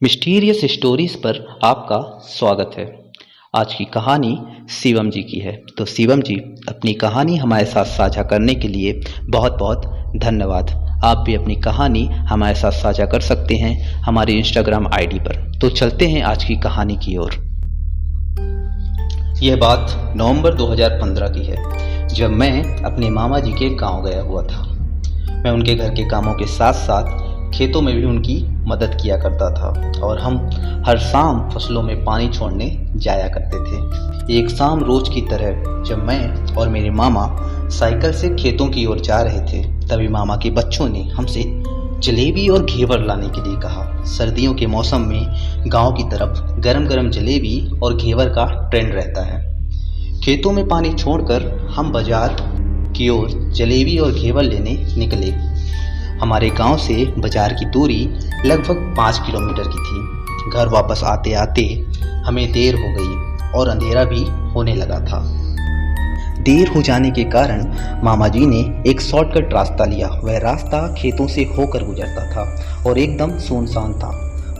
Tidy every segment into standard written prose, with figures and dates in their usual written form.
Mysterious stories पर आपका स्वागत है। आज की कहानी शिवम जी की है। तो शिवम जी, अपनी कहानी हमारे साथ साझा करने के लिए बहुत बहुत धन्यवाद। आप भी अपनी कहानी हमारे साथ साझा कर सकते हैं हमारी इंस्टाग्राम आईडी पर। तो चलते हैं आज की कहानी की ओर। यह बात नवंबर 2015 की है, जब मैं अपने मामा जी के गांव गया हुआ था। मैं उनके घर के कामों के साथ साथ खेतों में भी उनकी मदद किया करता था और हम हर शाम फसलों में पानी छोड़ने जाया करते थे। एक शाम रोज की तरह जब मैं और मेरे मामा साइकिल से खेतों की ओर जा रहे थे, तभी मामा के बच्चों ने हमसे जलेबी और घेवर लाने के लिए कहा। सर्दियों के मौसम में गांव की तरफ गरम गरम जलेबी और घेवर का ट्रेंड रहता है। खेतों में पानी छोड़कर हम बाजार की ओर जलेबी और घेवर लेने निकले। हमारे गांव से बाजार की दूरी लगभग 5 किलोमीटर की थी। घर वापस आते आते हमें देर हो गई और अंधेरा भी होने लगा था। देर हो जाने के कारण मामा जी ने एक शॉर्टकट रास्ता लिया। वह रास्ता खेतों से होकर गुजरता था और एकदम सुनसान था।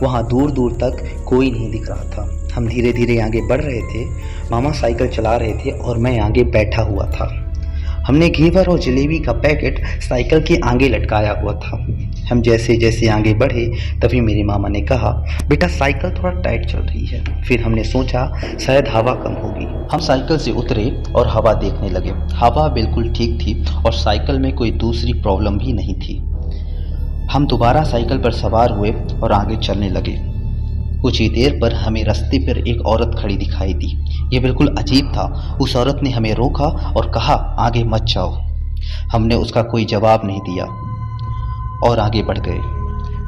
वहाँ दूर दूर तक कोई नहीं दिख रहा था। हम धीरे धीरे आगे बढ़ रहे थे। मामा साइकिल चला रहे थे और मैं आगे बैठा हुआ था। हमने घेवर और जलेबी का पैकेट साइकिल के आगे लटकाया हुआ था। हम जैसे जैसे आगे बढ़े तभी मेरे मामा ने कहा, बेटा साइकिल थोड़ा टाइट चल रही है। फिर हमने सोचा शायद हवा कम होगी। हम साइकिल से उतरे और हवा देखने लगे। हवा बिल्कुल ठीक थी और साइकिल में कोई दूसरी प्रॉब्लम भी नहीं थी। हम दोबारा साइकिल पर सवार हुए और आगे चलने लगे। कुछ ही देर पर हमें रास्ते पर एक औरत खड़ी दिखाई दी। ये बिल्कुल अजीब था। उस औरत ने हमें रोका और कहा, आगे मत जाओ। हमने उसका कोई जवाब नहीं दिया और आगे बढ़ गए।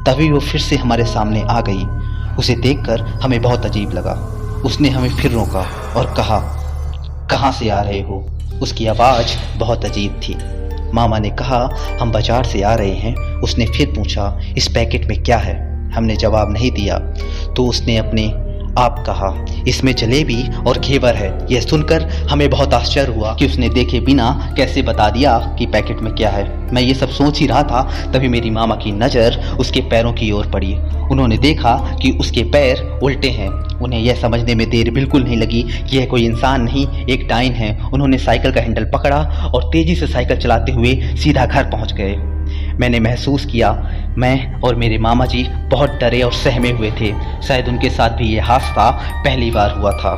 तभी वो फिर से हमारे सामने आ गई। उसे देखकर हमें बहुत अजीब लगा। उसने हमें फिर रोका और कहा, कहाँ से आ रहे हो? उसकी आवाज़ बहुत अजीब थी। मामा ने कहा, हम बाजार से आ रहे हैं। उसने फिर पूछा, इस पैकेट में क्या है? हमने जवाब नहीं दिया तो उसने अपने आप कहा, इसमें जलेबी और घेवर है। यह सुनकर हमें बहुत आश्चर्य हुआ कि उसने देखे बिना कैसे बता दिया कि पैकेट में क्या है। मैं ये सब सोच ही रहा था, तभी मेरी मामा की नज़र उसके पैरों की ओर पड़ी। उन्होंने देखा कि उसके पैर उल्टे हैं। उन्हें यह समझने में देर बिल्कुल नहीं लगी कि यह कोई इंसान नहीं, एक डाइन है। उन्होंने साइकिल का हैंडल पकड़ा और तेज़ी से साइकिल चलाते हुए सीधा घर पहुँच गए। मैंने महसूस किया मैं और मेरे मामा जी बहुत डरे और सहमे हुए थे। शायद उनके साथ भी यह हादसा पहली बार हुआ था।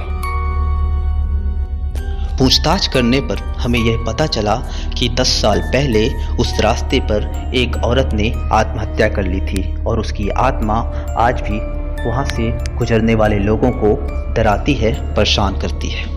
पूछताछ करने पर हमें यह पता चला कि 10 साल पहले उस रास्ते पर एक औरत ने आत्महत्या कर ली थी और उसकी आत्मा आज भी वहाँ से गुजरने वाले लोगों को डराती है, परेशान करती है।